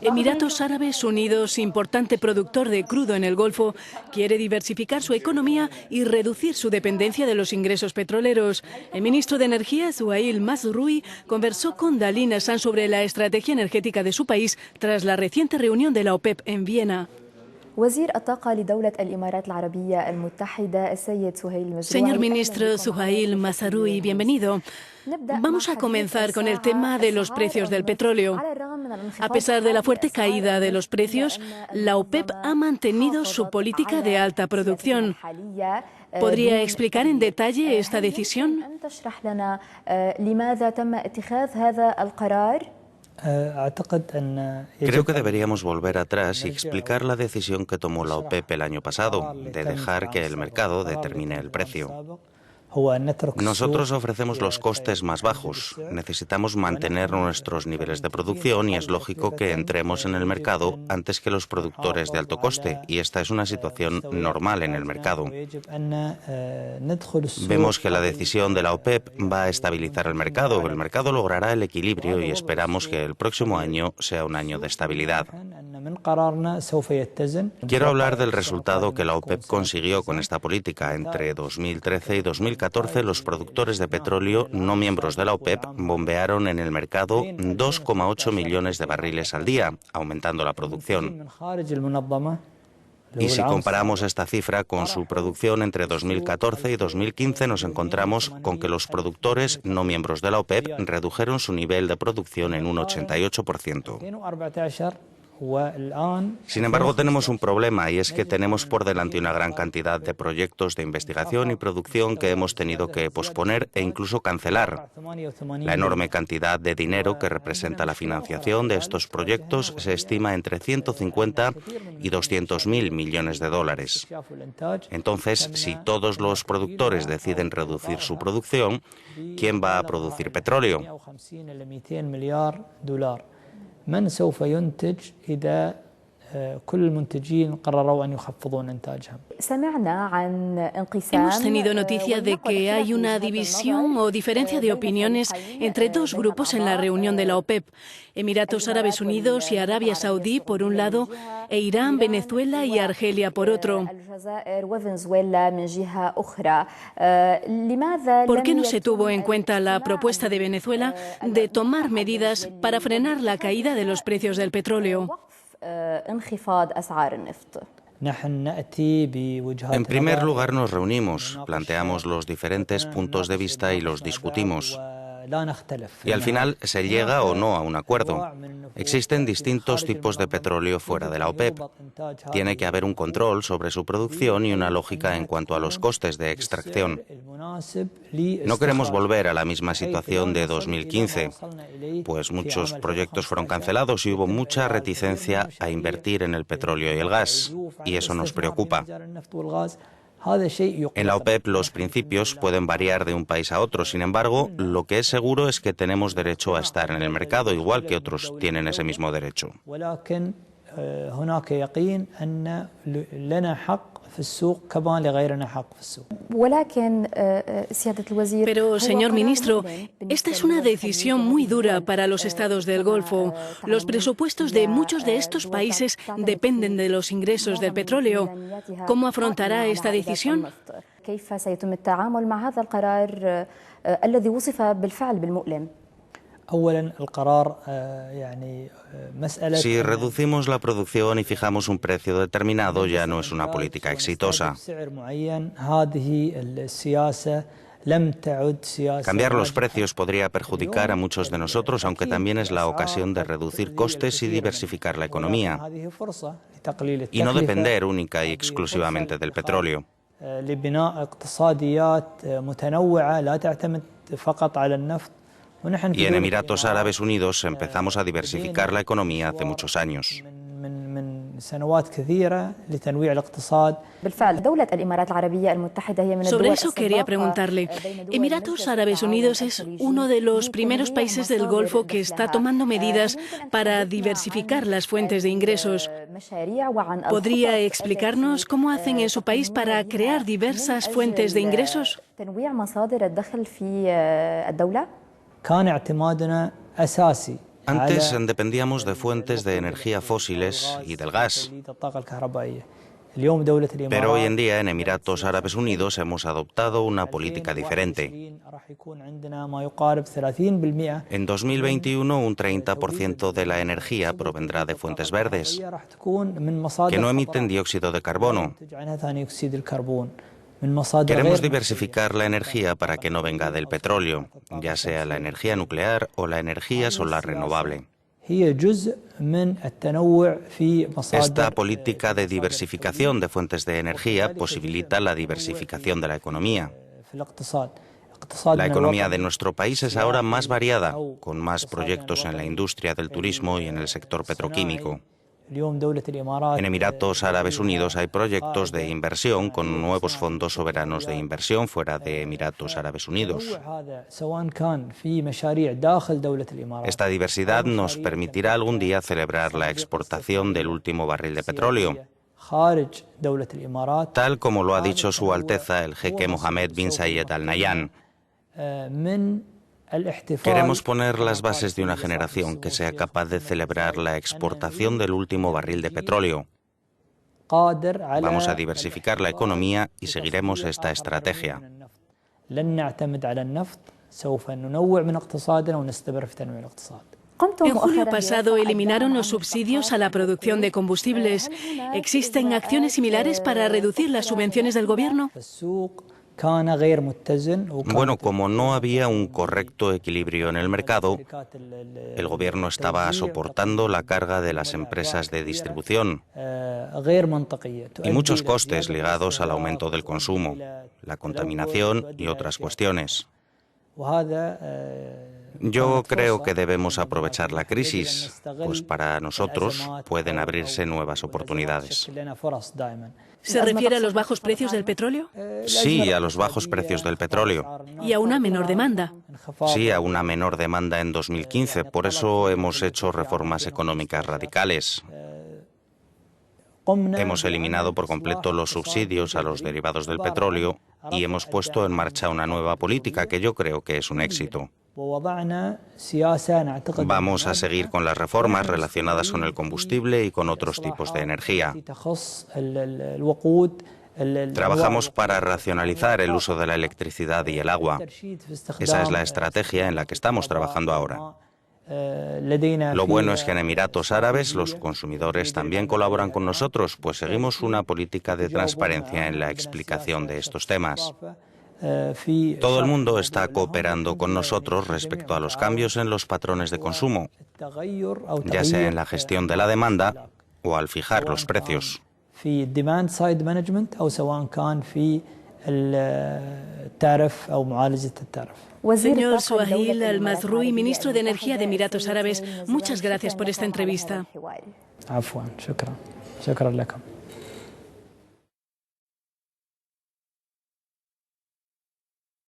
Emiratos Árabes Unidos, importante productor de crudo en el Golfo, quiere diversificar su economía y reducir su dependencia de los ingresos petroleros. El ministro de Energía, Suhail Masroui, conversó con Dalin Hassan sobre la estrategia energética de su país tras la reciente reunión de la OPEP en Viena. Señor ministro Suhail Masroui, bienvenido. Vamos a comenzar con el tema de los precios del petróleo. A pesar de la fuerte caída de los precios, la OPEP ha mantenido su política de alta producción. ¿Podría explicar en detalle esta decisión? Creo que deberíamos volver atrás y explicar la decisión que tomó la OPEP el año pasado, de dejar que el mercado determine el precio. Nosotros ofrecemos los costes más bajos. Necesitamos mantener nuestros niveles de producción y es lógico que entremos en el mercado antes que los productores de alto coste, y esta es una situación normal en el mercado. Vemos que la decisión de la OPEP va a estabilizar el mercado logrará el equilibrio y esperamos que el próximo año sea un año de estabilidad. Quiero hablar del resultado que la OPEP consiguió con esta política. Entre 2013 y 2014, los productores de petróleo no miembros de la OPEP bombearon en el mercado 2,8 millones de barriles al día, aumentando la producción. Y si comparamos esta cifra con su producción entre 2014 y 2015, nos encontramos con que los productores no miembros de la OPEP redujeron su nivel de producción en un 88%. Sin embargo, tenemos un problema, y es que tenemos por delante una gran cantidad de proyectos de investigación y producción que hemos tenido que posponer e incluso cancelar. La enorme cantidad de dinero que representa la financiación de estos proyectos se estima entre 150 y 200.000 millones de dólares. Entonces, si todos los productores deciden reducir su producción, ¿quién va a producir petróleo? من سوف ينتج إذا كل المنتجين قرروا أن يخفضون إنتاجهم. Hemos tenido noticia de que hay una división o diferencia de opiniones entre dos grupos en la reunión de la OPEP, Emiratos Árabes Unidos y Arabia Saudí por un lado, e Irán, Venezuela y Argelia por otro. ¿Por qué no se tuvo en cuenta la propuesta de Venezuela de tomar medidas para frenar la caída de los precios del petróleo? En primer lugar, nos reunimos, planteamos los diferentes puntos de vista y los discutimos. Y al final se llega o no a un acuerdo. Existen distintos tipos de petróleo fuera de la OPEP. Tiene que haber un control sobre su producción y una lógica en cuanto a los costes de extracción. No queremos volver a la misma situación de 2015, pues muchos proyectos fueron cancelados y hubo mucha reticencia a invertir en el petróleo y el gas, y eso nos preocupa. En la OPEP los principios pueden variar de un país a otro. Sin embargo, lo que es seguro es que tenemos derecho a estar en el mercado, igual que otros tienen ese mismo derecho. Pero, señor ministro, esta es una decisión muy dura para los estados del Golfo. Los presupuestos de muchos de estos países dependen de los ingresos del petróleo. ¿Cómo afrontará esta decisión? Si reducimos la producción y fijamos un precio determinado, ya no es una política exitosa. Cambiar los precios podría perjudicar a muchos de nosotros, aunque también es la ocasión de reducir costes y diversificar la economía, y no depender única y exclusivamente del petróleo. Y en Emiratos Árabes Unidos empezamos a diversificar la economía hace muchos años. Sobre eso quería preguntarle. Emiratos Árabes Unidos es uno de los primeros países del Golfo que está tomando medidas para diversificar las fuentes de ingresos. ¿Podría explicarnos cómo hacen en su país para crear diversas fuentes de ingresos? Antes dependíamos de fuentes de energía fósiles y del gas. Pero hoy en día en Emiratos Árabes Unidos hemos adoptado una política diferente. En 2021 un 30% de la energía provendrá de fuentes verdes, que no emiten dióxido de carbono. Queremos diversificar la energía para que no venga del petróleo, ya sea la energía nuclear o la energía solar renovable. Esta política de diversificación de fuentes de energía posibilita la diversificación de la economía. La economía de nuestro país es ahora más variada, con más proyectos en la industria del turismo y en el sector petroquímico. En Emiratos Árabes Unidos hay proyectos de inversión con nuevos fondos soberanos de inversión fuera de Emiratos Árabes Unidos. Esta diversidad nos permitirá algún día celebrar la exportación del último barril de petróleo, tal como lo ha dicho Su Alteza el jeque Mohammed bin Zayed Al Nahyan. Queremos poner las bases de una generación que sea capaz de celebrar la exportación del último barril de petróleo. Vamos a diversificar la economía y seguiremos esta estrategia. En julio pasado eliminaron los subsidios a la producción de combustibles. ¿Existen acciones similares para reducir las subvenciones del gobierno? Bueno, como no había un correcto equilibrio en el mercado, el gobierno estaba soportando la carga de las empresas de distribución y muchos costes ligados al aumento del consumo, la contaminación y otras cuestiones. Yo creo que debemos aprovechar la crisis, pues para nosotros pueden abrirse nuevas oportunidades. ¿Se refiere a los bajos precios del petróleo? Sí, a los bajos precios del petróleo. ¿Y a una menor demanda? Sí, a una menor demanda en 2015. Por eso hemos hecho reformas económicas radicales. Hemos eliminado por completo los subsidios a los derivados del petróleo y hemos puesto en marcha una nueva política que yo creo que es un éxito. Vamos a seguir con las reformas relacionadas con el combustible y con otros tipos de energía. Trabajamos para racionalizar el uso de la electricidad y el agua. Esa es la estrategia en la que estamos trabajando ahora. Lo bueno es que en Emiratos Árabes los consumidores también colaboran con nosotros, pues seguimos una política de transparencia en la explicación de estos temas. Todo el mundo está cooperando con nosotros respecto a los cambios en los patrones de consumo, ya sea en la gestión de la demanda o al fijar los precios. Señor Suhail Al-Mazroui, ministro de Energía de Emiratos Árabes, muchas gracias por esta entrevista. عفوا شكرا لكم